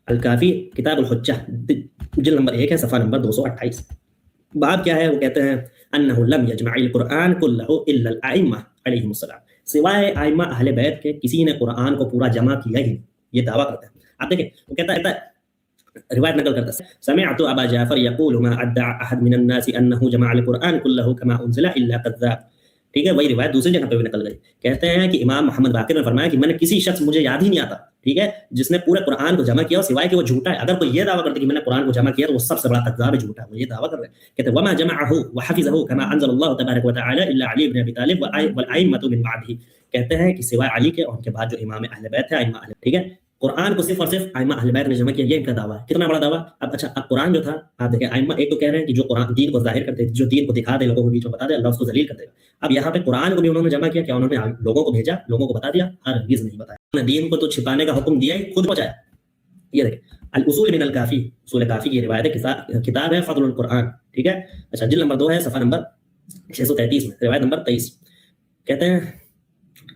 الکافی کتاب الحجہ جلد نمبر 1 ہے، صفحہ نمبر 228. باب کیا ہے؟ وہ کہتے ہیں انہ لم یجمع القرآن کلہ الا الائمہ علیہم السلام، سوائے ائمہ اہل بیت کے کسی نے قرآن کو پورا جمع کیا ہی نہیں، یہ دعویٰ کرتا ہے. آپ دیکھیں وہ کہتا ہے روایت نقل کرتا ہے سمعت ابا جعفر یقول ما ادعى احد من الناس انه جمع القرآن كله كما انزل الا كذاب. ٹھیک ہے، وہی روایت دوسری جگہ پہ بھی نقل گئی. کہتے ہیں کہ امام محمد باقر نے فرمایا کہ میں نے کسی شخص، مجھے یاد ہی نہیں آتا، ٹھیک ہے، جس نے پورے قرآن کو جمع کیا سوائے کہ وہ جھوٹا ہے. اگر کوئی یہ دعویٰ کرتا ہے کہ میں نے قرآن کو جمع کیا تو وہ سب سے بڑا کذاب ہے، جھوٹا ہے، وہ یہ دعویٰ کر رہے ہیں. کہتے ہیں وما جمعه وحفظه كما انزل الله تبارك وتعالى الا علي بن ابي طالب والائمه من بعده. کہتے ہیں کہ سوائے علی کے اور ان کے بعد جو امام اہل بیت ہے، ائمہ اہل، ٹھیک ہے، قرآن کو صرف اور صرف ائمہ اہل بیت نے جمع کیا، یہ ان کا دعویٰ ہے. کتنا بڑا دعویٰ. اب اچھا، اب قرآن جو تھا آپ دیکھیں، ائمہ ایک تو کہہ رہے ہیں کہ جو قرآن دین کو ظاہر کرتے، جو دین کو دکھا دے، لوگوں کو بیچ میں بتا دے، اللہ اس کو ذلیل کر دے گا. اب یہاں پہ قرآن کو بھی انہوں نے جمع کیا، کیا انہوں نے لوگوں کو بھیجا، لوگوں کو بتا دیا؟ ہرگز نہیں بتایا. انہوں نے دین کو تو چھپانے کا حکم دیا ہی، خود پہنچایا. یہ دیکھیں الاصول من الکافی، اصول کافی کی روایت ہے، کتاب ہے فضل القرآن، ٹھیک ہے. اچھا جلد نمبر 2 ہے، صفحہ نمبر 633 میں، روایت نمبر 23. کہتے ہیں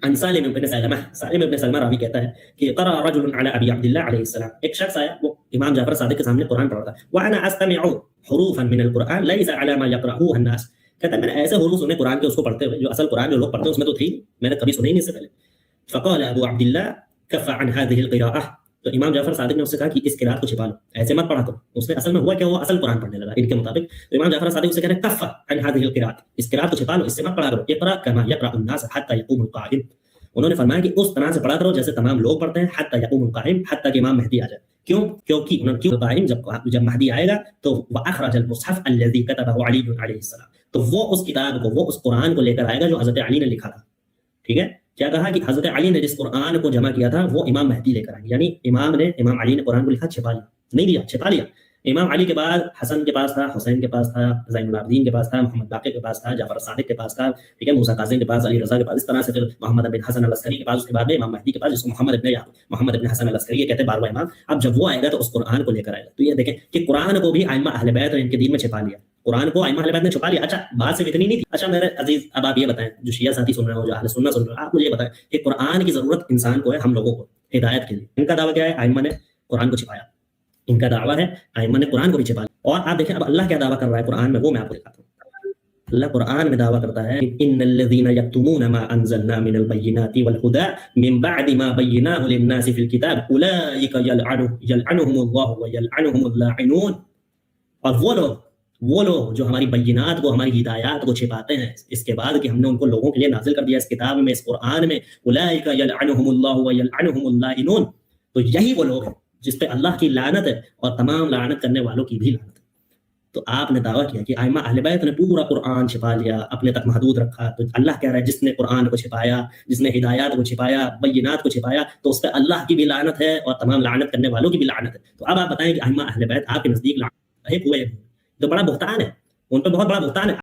عن سالم بن سلمہ، سالم بن سلمہ راوی کہتا ہے کہ قرأ رجل على ابی عبد اللہ علیہ السلام، ایک شخص آیا، وہ امام جعفر صادق کے سامنے قرآن پڑھ رہا تھا. وانا استمع حروفا من القرآن ليس على ما يقرأه الناس. کہتا ہے میں نے ایسے حروف سنے قرآن کے اس کو پڑھتے ہوئے جو اصل قرآن جو لوگ پڑھتے ہیں اس میں تو تھی، میں نے کبھی سنے ہی نہیں اس سے پہلے. فقال ابو عبد اللہ كف عن هذه القراءة، تو امام جعفر صادق نے اس سے کہا کہ اس قرات کو چھپا لو، ایسے مت پڑھا کرو. اس نے اصل میں ہوا کہ وہ اصل قرآن پڑھنے لگا ان کے مطابق. تو امام جعفر صادق اسے کہہ رہے ہیں کف عن هذه القراءة، اس قرات کو چھپا لو، اس سے مت پڑھا کرو. اقرا كما يقرأ الناس حتى يقوم القائم. انہوں نے فرمایا کہ اس طرح سے پڑھا کرو جیسے تمام لوگ پڑھتے ہیں، حتی یقوم القائم، حتی کہ امام مہدی آ جائے. کیوں؟ کیونکہ انہوں نے قائم جب مہدی آئے گا تو واخرج المصحف الذي كتبه علي علیہ السلام، تو وہ اس کتاب کو، وہ اس قرآن کو لے کر آئے گا جو حضرت علی نے لکھا تھا. ٹھیک ہے، کیا کہا کہ حضرت علی نے جس قرآن کو جمع کیا تھا وہ امام مہدی لے کر آئے. یعنی امام علی نے قرآن کو لکھا، چھپا لیا نہیں، دیا چھپا لیا. امام علی کے بعد حسن کے پاس تھا، حسین کے پاس تھا، زین العابدین کے پاس تھا، محمد باقر کے پاس تھا، جعفر صادق کے پاس تھا، ٹھیک ہے، موسیٰ کاظم کے پاس، علی رضا کے پاس، اس طرح سے پھر محمد بن حسن العسکری کے پاس، اس کے بعد میں امام مہدی کے پاس جس کو محمد بن حسن العسکری کہتے ہیں 12واں امام. اب جب وہ آئے گا تو اس قرآن کو لے کر آئے گا. تو یہ دیکھیں کہ قرآن کو بھی ائمہ اہل بیت اور ان کے دین میں چھپا لیا، قرآن کو ائمہ اہل بیت نے چھپا لیا. اچھا بات صرف اتنی نہیں تھی. اچھا میرے عزیز، اب آپ یہ بتائیں، جو شیعہ ساتھی سن رہے ہو، جو اہل سنت سن رہے ہو، آپ مجھے یہ بتائیں کہ قرآن کی ضرورت انسان کو ہے، ہم لوگوں کو ہدایت کے لیے. ان کا دعویٰ کیا ہے؟ ائمہ نے قرآن کو چھپایا. ان کا دعویٰ ہے ائمہ نے قرآن کو بھی چھپا لیا. اور آپ دیکھیں اب اللہ کیا دعویٰ کر رہا ہے قرآن میں، وہ میں آپ کو دکھاتا ہوں. اللہ قرآن میں دعویٰ کرتا ہے ان الذين يكتمون ما انزلنا من البينات والهدى من بعد ما بيناه للناس في الكتاب اولئك يلعنهم الله ويلعنهم اللاعنون. اور وہ لوگ جو ہماری بینات کو، ہماری ہدایات کو چھپاتے ہیں اس کے بعد کہ ہم نے ان کو لوگوں کے لیے نازل کر دیا اس کتاب میں، اس قرآن میں، اولئک یلعنهم الله ویلعنهم اللاعنون. تو یہی وہ لوگ ہیں جس پہ اللہ کی لعنت ہے اور تمام لعنت کرنے والوں کی بھی لعنت ہے. تو آپ نے دعویٰ کیا کہ ائمہ اہل بیت نے پورا قرآن چھپا لیا، اپنے تک محدود رکھا. تو اللہ کہہ رہا ہے جس نے قرآن کو چھپایا، جس نے ہدایات کو چھپایا، بینات کو چھپایا، تو اس پہ اللہ کی بھی لعنت ہے اور تمام لعنت کرنے والوں کی بھی لعنت ہے. تو اب آپ بتائیں کہ ائمہ اہل بیت آپ کے نزدیک لعنت ہے، تو بڑا بہتان ہے، ان پہ بہت بڑا بہتان ہے.